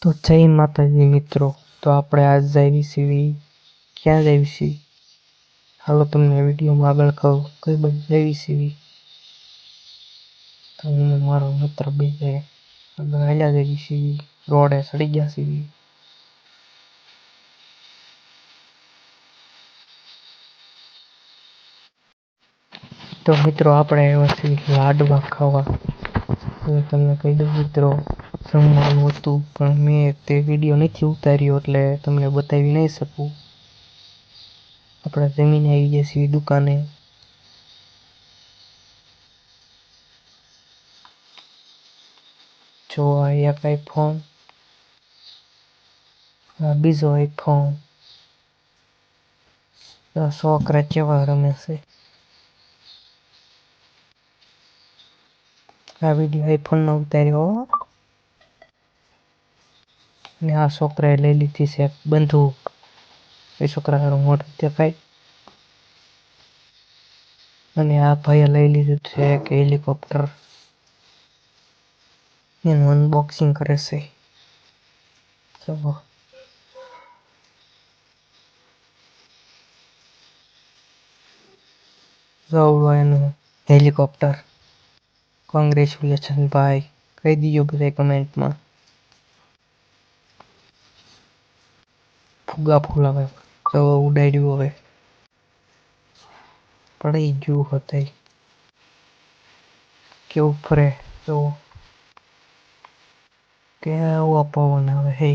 તો જય માતાજી મિત્રો. તો આપણે આજ જઈએ છીએ ક્યાં જઈએ છીએ હાલો તમને વિડીયોમાં આગળ કહું કઈ બાજુ જઈએ છીએ. તો હું મારો મિત્ર બે આગળ હાલ્યા જઈએ છીએ, રોડે ચડી ગયા છીએ. તો મિત્રો આપણે આવ્યા છીએ લાડવા ખાવા. તમને કહી દઉં મિત્રો, જમવાનું હતું પણ મેં તે વિડીયો નથી ઉતાર્યો એટલે તમને બતાવી નહીં શકું. આપણે જમીને આવી ગયા છીએ દુકાને. જો આ એક આઈફોન, આ બીજો આઈફોન. છોકરા કેવા રમે છે. આ વિડીયો આઈફોન નો ઉતાર્યો ને આ છોકરાએ લઈ લીધી છે બંદૂક. એ છોકરા હારું મોઢું દેખાય. અને આ ભાઈએ લઈ લીધું છે એક હેલિકોપ્ટર. એનું અનબોક્સિંગ કરે છે. જો એનું હેલિકોપ્ટર. કોંગ્રેચ્યુલેશન ભાઈ, કહી દીજો બધા કમેન્ટમાં. ફુગા ફૂલાવે તો ઉડાડ્યું હવે પડી ગયું હતું. કેવું ફરે તો કેવો પવન આવે હે.